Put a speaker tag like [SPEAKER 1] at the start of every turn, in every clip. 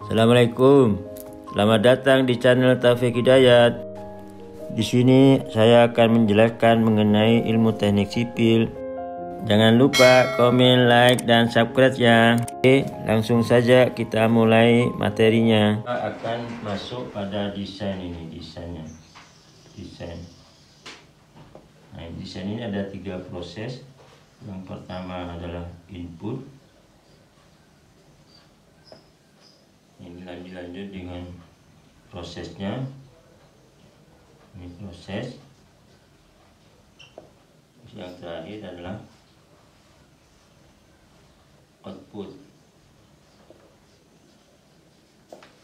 [SPEAKER 1] Assalamualaikum. Selamat datang di channel Taufik Hidayat. Di sini saya akan menjelaskan mengenai ilmu teknik sipil. Jangan lupa komen, like, dan subscribe ya. Oke, langsung saja kita mulai materinya. Kita akan masuk pada desain ini, desainnya. Desain. Nah, desain ini ada 3 proses. Yang pertama adalah input. Ini lanjut dengan prosesnya. Ini proses. Yang terakhir adalah output.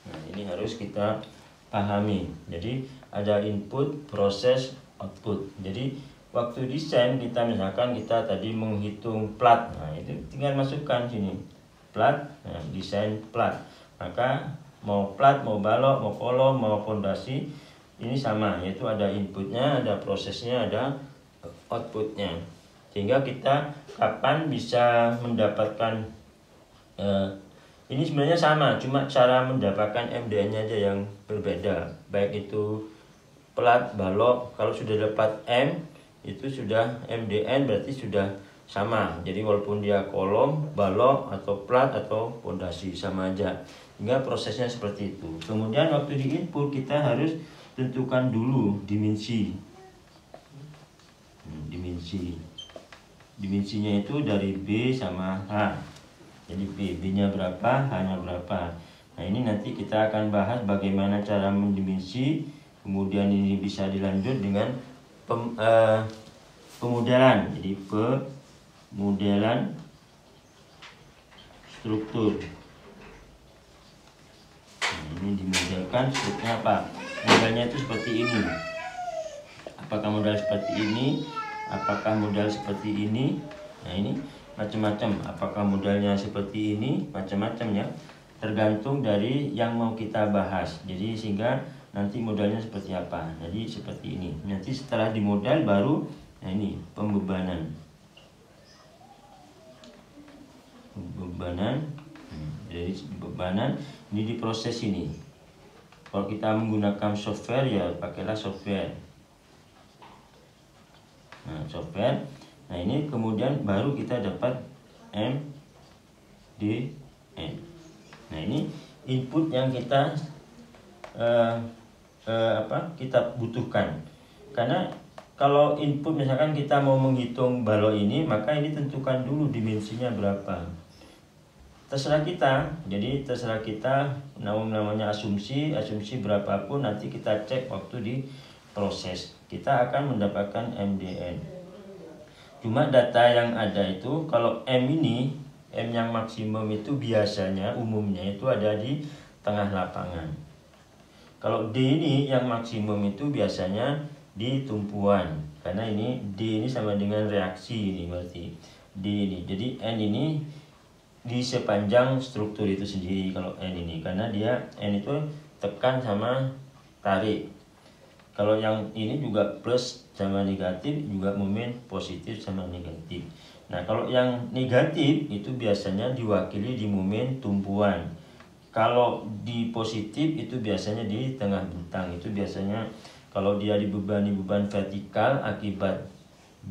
[SPEAKER 1] Nah, ini harus kita pahami. Jadi ada input, proses, output. Jadi waktu desain kita misalkan kita tadi menghitung plat. Nah, itu tinggal masukkan sini. Plat, nah, desain plat. Maka mau plat, mau balok, mau kolom, mau fondasi, ini sama, yaitu ada inputnya, ada prosesnya, ada outputnya. Sehingga kita kapan bisa mendapatkan ini sebenarnya sama, cuma cara mendapatkan MDN-nya aja yang berbeda. Baik itu plat, balok, kalau sudah dapat M itu sudah MDN, berarti sudah sama. Jadi walaupun dia kolom, balok, atau plat, atau fondasi, sama aja. Hingga prosesnya seperti itu. Kemudian waktu di input kita harus tentukan dulu dimensi. Dimensinya itu dari B sama H. Jadi B-nya berapa, H-nya berapa. Nah, ini nanti kita akan bahas bagaimana cara mendimensi. Kemudian ini bisa dilanjut dengan pemodelan. Jadi pemodelan struktur. Ini dimodelkan strukturnya apa? Modelnya itu seperti ini. Apakah model seperti ini? Apakah model seperti ini? Nah, ini macam-macam. Apakah modelnya seperti ini? Macam-macam ya. Tergantung dari yang mau kita bahas. Jadi sehingga nanti modelnya seperti apa. Jadi seperti ini. Nanti setelah dimodel baru, nah ini pembebanan. Jadi bebanan ini diproses ini. Kalau kita menggunakan software ya pakailah software. Nah, software. Nah, ini kemudian baru kita dapat MDN. Nah, ini input yang kita kita butuhkan. Karena kalau input misalkan kita mau menghitung balok ini, maka ini tentukan dulu dimensinya berapa. Terserah kita, jadi terserah kita namanya asumsi berapapun nanti kita cek waktu di proses. Kita akan mendapatkan MDN. Cuma data yang ada itu kalau M ini, M yang maksimum itu biasanya umumnya itu ada di tengah lapangan. Kalau D ini yang maksimum itu biasanya di tumpuan. Karena ini D ini sama dengan reaksi ini berarti. D ini. Jadi N ini di sepanjang struktur itu sendiri kalau N ini, karena dia N itu tekan sama tarik. Kalau yang ini juga plus sama negatif, juga momen positif sama negatif. Nah, kalau yang negatif itu biasanya diwakili di momen tumpuan. Kalau di positif itu biasanya di tengah bentang. Itu biasanya kalau dia dibebani beban vertikal akibat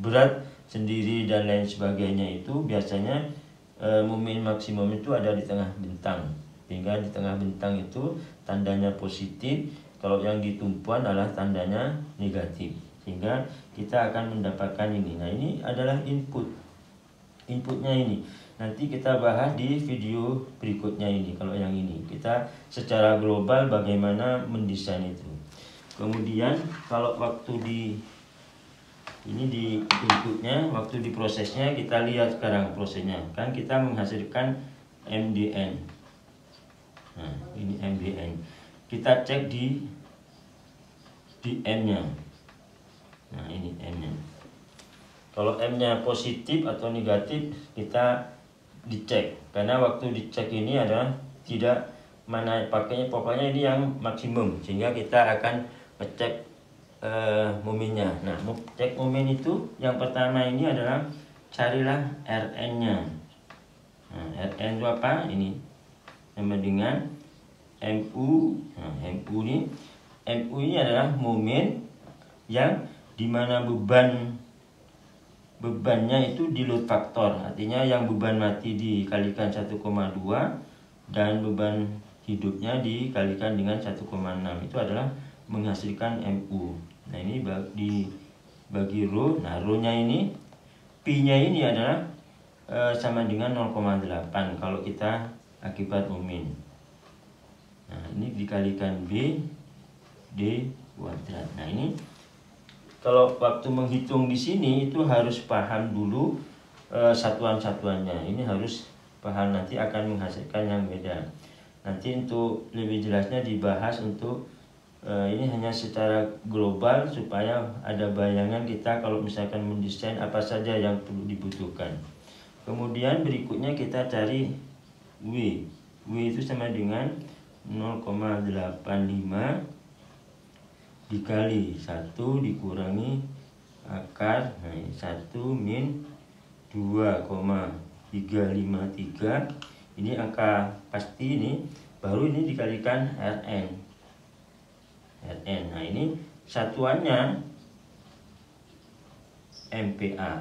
[SPEAKER 1] berat sendiri dan lain sebagainya, itu biasanya momen maksimum itu ada di tengah bentang. Sehingga di tengah bentang itu tandanya positif. Kalau yang di tumpuan adalah tandanya negatif. Sehingga kita akan mendapatkan ini. Nah, ini adalah input. Inputnya ini nanti kita bahas di video berikutnya ini. Kalau yang ini kita secara global bagaimana mendesain itu. Kemudian kalau waktu di inputnya, waktu di prosesnya kita lihat sekarang prosesnya. Kan kita menghasilkan MDN. Nah, ini MDN. Kita cek di M-nya. Nah, ini M-nya. Kalau M-nya positif atau negatif kita dicek. Karena waktu dicek ini ada tidak mana pakainya, pokoknya ini yang maksimum. Sehingga kita akan ngecek momennya. Nah, cek momen itu yang pertama ini adalah carilah Rn-nya. Nah, Rn itu apa? Ini sama dengan MU. Nah, MU ini adalah momen yang dimana bebannya itu di load faktor, artinya yang beban mati dikalikan 1,2 dan beban hidupnya dikalikan dengan 1,6, itu adalah menghasilkan MU. Nah ini dibagi rho. Nah rho-nya ini, Pi-nya ini adalah sama dengan 0,8 kalau kita akibat momen. Nah ini dikalikan B D kuadrat. Nah ini kalau waktu menghitung di sini itu harus paham dulu satuan-satuannya. Ini harus paham, nanti akan menghasilkan yang beda. Nanti untuk lebih jelasnya dibahas untuk ini hanya secara global supaya ada bayangan kita kalau misalkan mendesain apa saja yang perlu dibutuhkan. Kemudian berikutnya kita cari W. W itu sama dengan 0,85 dikali 1 dikurangi akar 1 min 2,353. Ini angka pasti ini, baru ini dikalikan Rn. Nah ini satuannya MPa.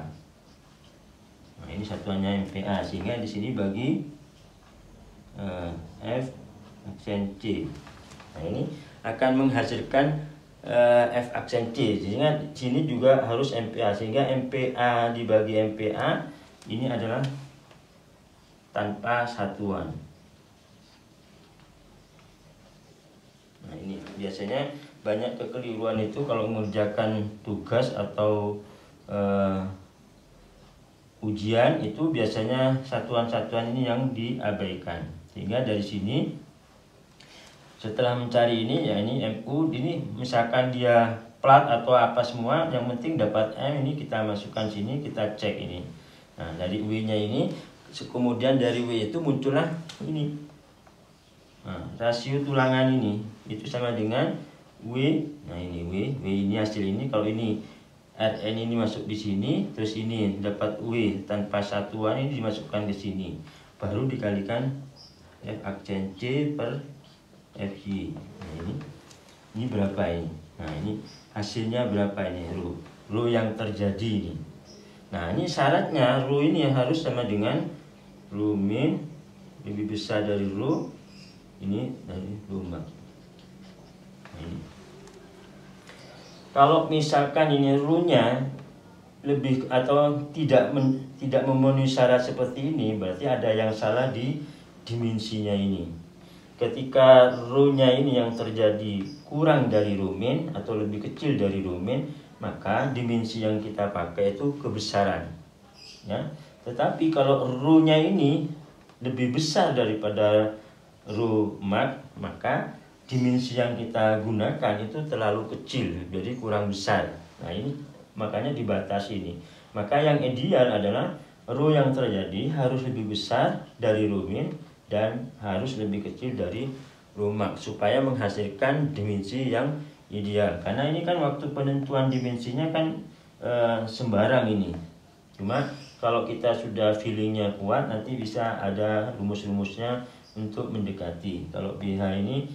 [SPEAKER 1] Nah ini satuannya MPa, sehingga di sini bagi F aksen C. Nah ini akan menghasilkan F aksen C, sehingga sini juga harus MPa, sehingga MPa dibagi MPa ini adalah tanpa satuan. Nah ini biasanya banyak kekeliruan itu kalau mengerjakan tugas atau ujian, itu biasanya satuan-satuan ini yang diabaikan. Sehingga dari sini setelah mencari ini, ya ini MU, ini misalkan dia plat atau apa semua, yang penting dapat M, ini kita masukkan sini, kita cek ini. Nah dari W-nya ini, kemudian dari W itu muncullah ini. Nah, rasio tulangan ini itu sama dengan W. Nah ini W ini hasil ini. Kalau ini Rn ini masuk di sini, terus ini dapat W tanpa satuan, ini dimasukkan ke sini, baru dikalikan F aksen C per Fy. Nah ini berapa ini? Nah ini hasilnya berapa ini? Rho yang terjadi ini. Nah ini syaratnya rho ini harus sama dengan rho min lebih besar dari rho ini dari rho max. Nah, ini. Kalau misalkan ini rho-nya lebih atau tidak memenuhi syarat seperti ini, berarti ada yang salah di dimensinya ini. Ketika rho-nya ini yang terjadi kurang dari rho min atau lebih kecil dari rho min, maka dimensi yang kita pakai itu kebesaran. Ya. Tetapi kalau rho-nya ini lebih besar daripada rho max, maka dimensi yang kita gunakan itu terlalu kecil, jadi kurang besar. Nah ini makanya dibatasi ini. Maka yang ideal adalah rho yang terjadi harus lebih besar dari rho min dan harus lebih kecil dari rho max, supaya menghasilkan dimensi yang ideal. Karena ini kan waktu penentuan dimensinya kan sembarang ini. Cuma kalau kita sudah feelingnya kuat, nanti bisa ada rumus-rumusnya untuk mendekati. Kalau BH ini,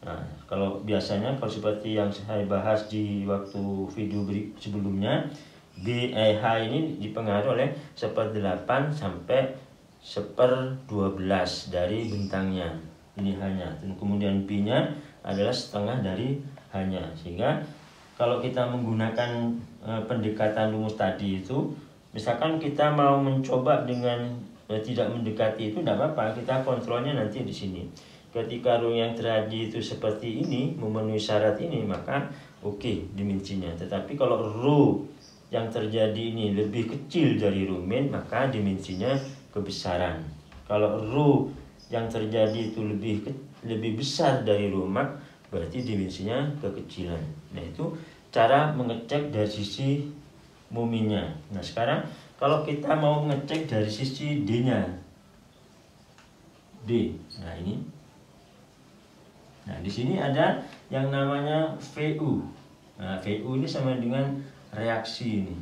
[SPEAKER 1] nah kalau biasanya kalau seperti yang saya bahas di waktu video sebelumnya, BH ini dipengaruhi oleh 1/8 sampai 1/12 dari bentangnya, ini hanya, dan kemudian P-nya adalah setengah dari hanya. Sehingga kalau kita menggunakan pendekatan rumus tadi itu, misalkan kita mau mencoba dengan tidak mendekati, itu tidak apa-apa, kita kontrolnya nanti di sini. Ketika rho yang terjadi itu seperti ini, memenuhi syarat ini, maka oke dimensinya. Tetapi kalau rho yang terjadi ini lebih kecil dari rho min, maka dimensinya kebesaran. Kalau rho yang terjadi itu lebih besar dari rho max, berarti dimensinya kekecilan. Nah itu cara mengecek dari sisi momennya. Nah sekarang kalau kita mau mengecek dari sisi D-nya, D. Nah ini. Nah di sini ada yang namanya VU. Nah VU ini sama dengan reaksi ini.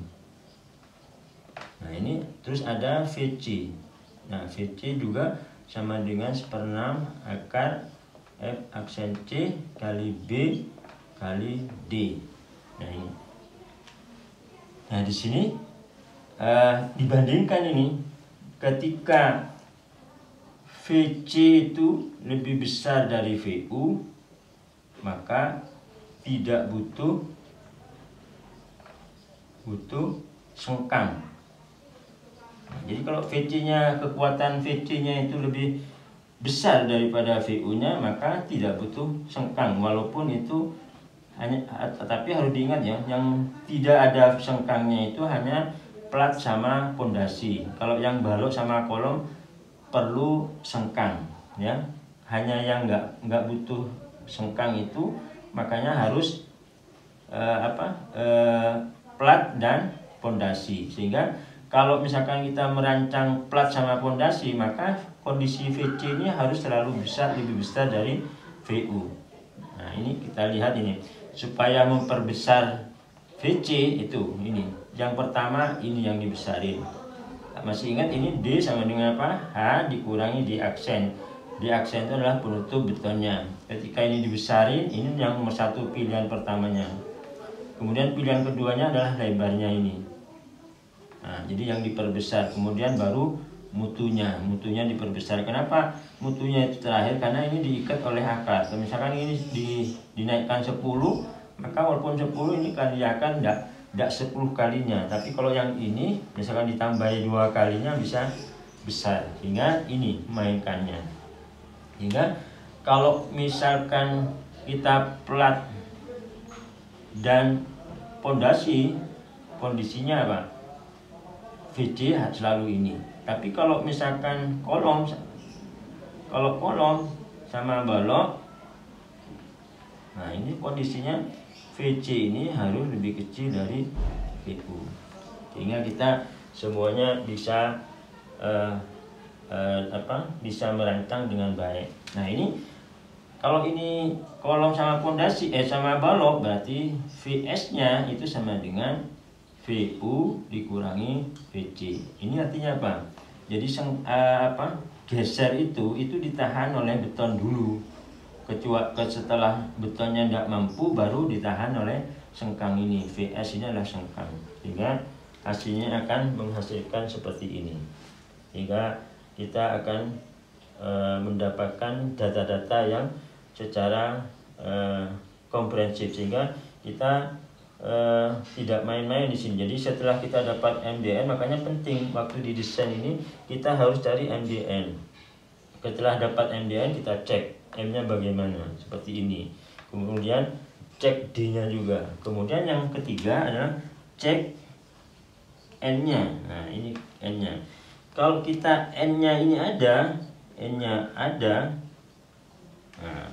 [SPEAKER 1] Nah ini terus ada VC. Nah VC juga sama dengan 1/6 akar F aksen C kali B kali D. Nah ini. Nah di sini dibandingkan ini, ketika VC itu lebih besar dari VU, maka tidak butuh sengkang. Nah, jadi kalau VC-nya, kekuatan VC-nya itu lebih besar daripada VU-nya, maka tidak butuh sengkang. Walaupun itu hanya, tapi harus diingat ya, yang tidak ada sengkangnya itu hanya plat sama pondasi. Kalau yang balok sama kolom perlu sengkang ya. Hanya yang nggak butuh sengkang itu makanya harus plat dan pondasi. Sehingga kalau misalkan kita merancang plat sama pondasi, maka kondisi VC ini harus selalu lebih besar dari VU. Nah ini kita lihat ini, supaya memperbesar VC itu ini. Yang pertama ini yang dibesarin. Masih ingat ini D sama dengan apa? H dikurangi D aksen. D aksen itu adalah penutup betonnya. Ketika ini dibesarin, ini yang nomor satu pilihan pertamanya. Kemudian pilihan keduanya adalah lebarnya ini. Nah, jadi yang diperbesar. Kemudian baru mutunya diperbesar. Kenapa mutunya itu terakhir? Karena ini diikat oleh akar. Kalau misalkan ini dinaikkan 10, maka walaupun 10 ini kaliakan tidak 10 kalinya. Tapi kalau yang ini misalkan ditambahi 2 kalinya bisa besar. Sehingga ini mainkannya. Sehingga kalau misalkan kita plat dan pondasi, kondisinya apa? VC selalu ini. Tapi kalau misalkan kolom sama balok, nah ini kondisinya VC ini harus lebih kecil dari VU. Sehingga kita semuanya bisa bisa merancang dengan baik. Nah ini kalau ini kolom sama pondasi sama balok, berarti VS-nya itu sama dengan VU dikurangi VC. Ini artinya apa? Jadi geser itu ditahan oleh beton dulu. Setelah betonnya tidak mampu, baru ditahan oleh sengkang ini. VS ini adalah sengkang. Sehingga hasilnya akan menghasilkan seperti ini. Sehingga kita akan mendapatkan data-data yang secara komprehensif, sehingga kita tidak main-main di sini. Jadi setelah kita dapat MDN, makanya penting waktu di desain ini kita harus cari MDN. Setelah dapat MDN, kita cek M-nya bagaimana, seperti ini. Kemudian cek D-nya juga. Kemudian yang ketiga adalah cek N-nya. Nah ini N-nya. Kalau kita N-nya ini ada, N-nya ada, nah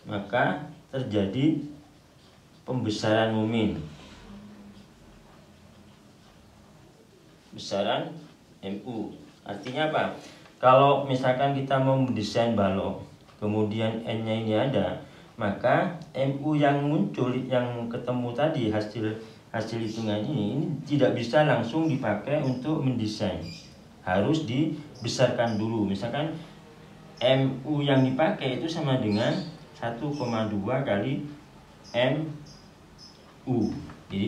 [SPEAKER 1] maka terjadi pembesaran momen, besaran MU. Artinya apa? Kalau misalkan kita mau mendesain balok, kemudian N-nya ini ada, maka MU yang muncul, yang ketemu tadi hasil hitungan ini tidak bisa langsung dipakai untuk mendesain. Harus dibesarkan dulu. Misalkan MU yang dipakai itu sama dengan 1,2 kali MU. Jadi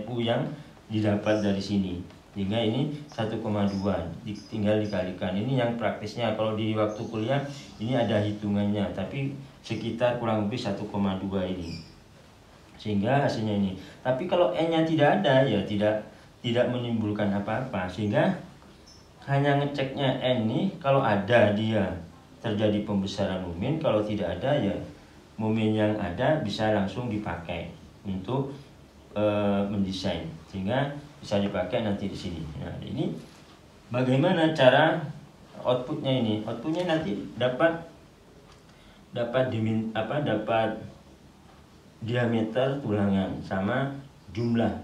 [SPEAKER 1] MU yang didapat dari sini. Sehingga ini 1,2 tinggal dikalikan. Ini yang praktisnya. Kalau di waktu kuliah ini ada hitungannya, tapi sekitar kurang lebih 1,2 ini. Sehingga hasilnya ini. Tapi kalau N-nya tidak ada, ya tidak menimbulkan apa-apa. Sehingga hanya ngeceknya N ini, kalau ada dia terjadi pembesaran momen, kalau tidak ada ya momen yang ada bisa langsung dipakai untuk mendesain, sehingga bisa dipakai nanti di sini. Nah ini bagaimana cara outputnya ini? Outputnya nanti dapat diameter tulangan sama jumlah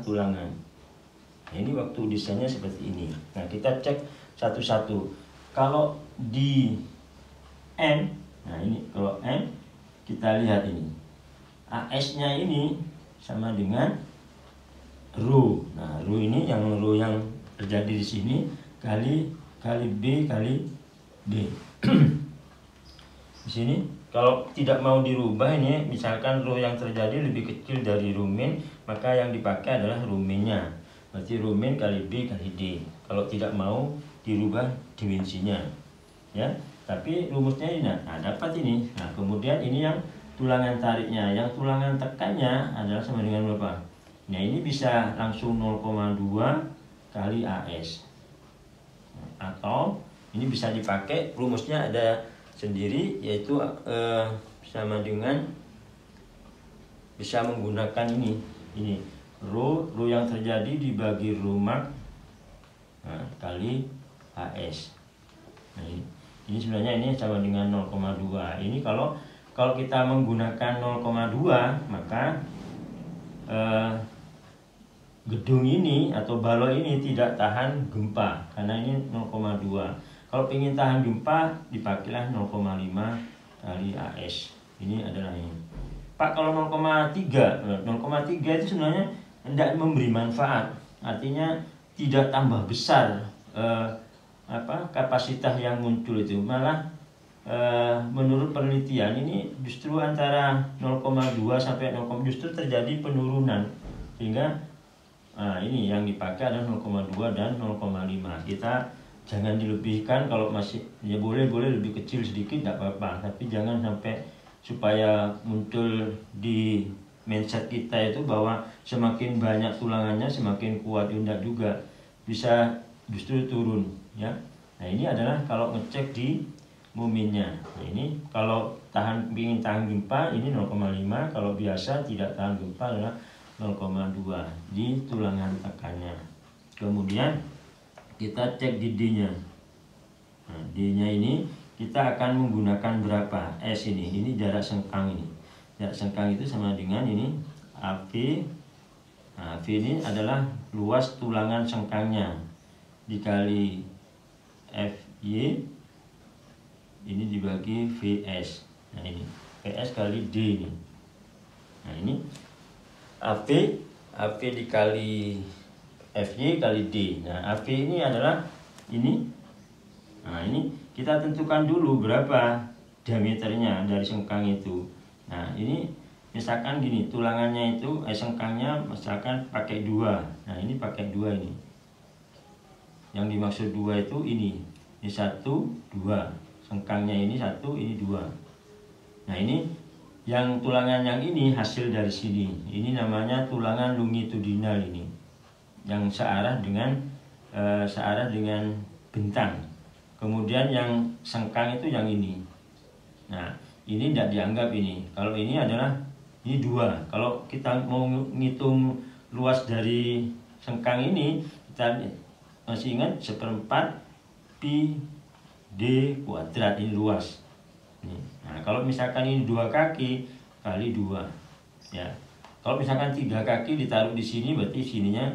[SPEAKER 1] tulangan. Nah, ini waktu desainnya seperti ini. Nah kita cek satu-satu. Kalau di N, nah ini kalau N kita lihat ini AS-nya ini sama dengan rho. Nah rho ini yang terjadi di sini kali kali B kali D. Di sini kalau tidak mau dirubah ini, misalkan rho yang terjadi lebih kecil dari rho min, maka yang dipakai adalah rho minnya. Berarti rho min kali B kali D. Kalau tidak mau dirubah dimensinya, ya. Tapi rumusnya ini, nah dapat ini. Nah kemudian ini yang tulangan tariknya, yang tulangan tekannya adalah sama dengan berapa? Nah ini bisa langsung 0,2 kali AS, atau ini bisa dipakai rumusnya ada sendiri, yaitu sama dengan bisa menggunakan ini rho yang terjadi dibagi rho max kali AS. Nah, ini sebenarnya ini sama dengan 0,2. Ini kalau kita menggunakan 0,2 maka gedung ini atau balok ini tidak tahan gempa karena ini 0,2. Kalau ingin tahan gempa dipakailah 0,5 kali AS. Ini adalah ini. Pak, kalau 0,3 itu sebenarnya tidak memberi manfaat. Artinya tidak tambah besar kapasitas yang muncul itu. Malah menurut penelitian ini justru antara 0,2 sampai 0, justru terjadi penurunan. Sehingga ini yang dipakai adalah 0,2 dan 0,5. Kita jangan dilebihkan. Kalau masih ya boleh lebih kecil sedikit tidak apa-apa, tapi jangan sampai supaya muncul di mindset kita itu bahwa semakin banyak tulangannya semakin kuat. Tidak juga, bisa justru turun, ya. Nah ini adalah kalau ngecek di momennya. Nah, ini kalau ingin tahan gempa ini 0,5, kalau biasa tidak tahan gempa adalah 0,2 di tulangan tekannya. Kemudian kita cek di D-nya. Nah, D-nya ini kita akan menggunakan berapa? S ini jarak sengkang ini. Jarak sengkang itu sama dengan ini AB. Nah, V ini adalah luas tulangan sengkangnya dikali FY ini dibagi VS. Nah ini VS kali D ini. Nah ini AP dikali FY kali D. Nah AP ini adalah ini. Nah ini kita tentukan dulu berapa diameternya dari sengkang itu. Nah ini misalkan gini, tulangannya itu sengkangnya misalkan pakai 2. Nah ini pakai 2 ini. Yang dimaksud 2 itu ini 1, 2. Sengkangnya ini 1, ini 2. Nah ini yang tulangan yang ini hasil dari sini. Ini namanya tulangan longitudinal ini, yang searah dengan bentang. Kemudian yang sengkang itu yang ini. Nah ini tidak dianggap ini. Kalau ini adalah ini 2. Kalau kita mau ngitung luas dari sengkang ini, kita masih ingat 1/4 pi D kuadrat, ini luas. Nah kalau misalkan ini 2 kaki kali 2, ya. Kalau misalkan 3 kaki ditaruh di sini, berarti sininya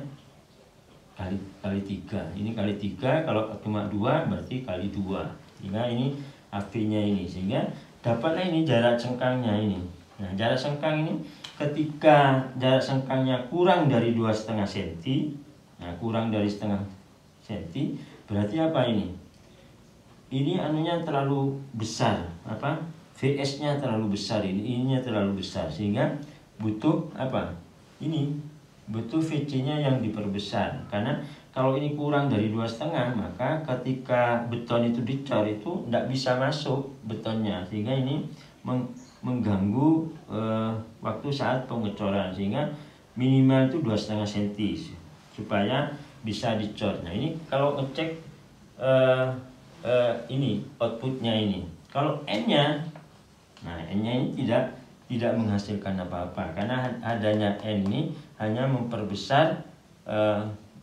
[SPEAKER 1] kali 3. Ini kali 3. Kalau cuma 2 berarti kali 2. Sehingga ini AB-nya ini, sehingga dapatlah ini jarak sengkangnya ini. Nah jarak sengkang ini ketika jarak sengkangnya kurang dari 2,5 cm, nah kurang dari setengah cm, berarti apa ini? Ini anunya terlalu besar, VS-nya terlalu besar, ininya terlalu besar, sehingga butuh apa? Ini butuh VC-nya yang diperbesar. Karena kalau ini kurang dari 2,5, maka ketika beton itu dicor itu tidak bisa masuk betonnya, sehingga ini mengganggu waktu saat pengecoran, sehingga minimal itu 2,5 cm supaya bisa dicor. Nah ini kalau ngecek ini outputnya ini, kalau N-nya, nah N-nya ini tidak menghasilkan apa-apa, karena adanya N ini hanya memperbesar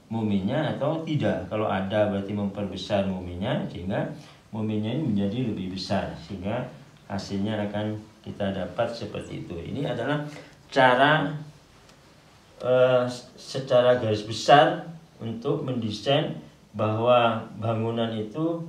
[SPEAKER 1] momennya atau tidak. Kalau ada berarti memperbesar momennya, sehingga momennya ini menjadi lebih besar, sehingga hasilnya akan kita dapat seperti itu. Ini adalah cara secara garis besar untuk mendesain bahwa bangunan itu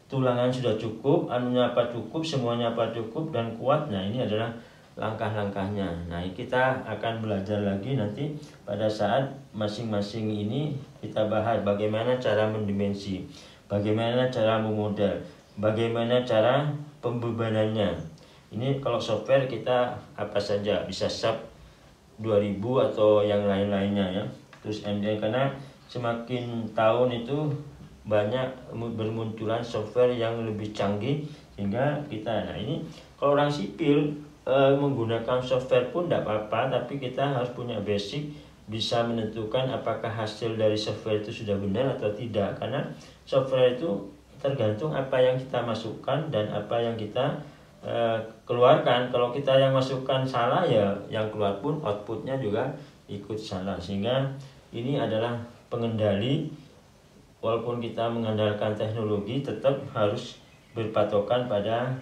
[SPEAKER 1] tulangan sudah cukup, anunya apa cukup, semuanya apa cukup dan kuat. Nah ini adalah langkah-langkahnya. Nah kita akan belajar lagi nanti pada saat masing-masing ini kita bahas bagaimana cara mendimensi. bagaimana cara memodal, bagaimana cara pembebanannya. Ini kalau software kita apa saja bisa SAP 2000 atau yang lain-lainnya ya. Terus karena semakin tahun itu banyak bermunculan software yang lebih canggih, sehingga kita, nah ini kalau orang sipil menggunakan software pun tidak apa-apa, tapi kita harus punya basic, bisa menentukan apakah hasil dari software itu sudah benar atau tidak, karena software itu tergantung apa yang kita masukkan dan apa yang kita keluarkan. Kalau kita yang masukkan salah, ya yang keluar pun outputnya juga ikut salah, sehingga ini adalah pengendali. Walaupun kita mengandalkan teknologi, tetap harus berpatokan pada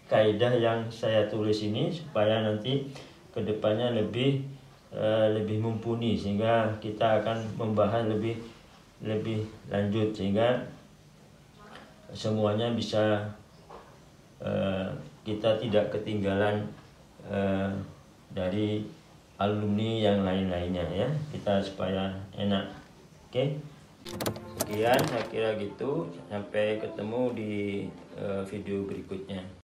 [SPEAKER 1] kaidah yang saya tulis ini, supaya nanti kedepannya lebih mumpuni, sehingga kita akan membahas lebih lanjut, sehingga semuanya bisa kita tidak ketinggalan dari alumni yang lain-lainnya ya, kita supaya enak. Oke. Sekian saya kira gitu, sampai ketemu di video berikutnya.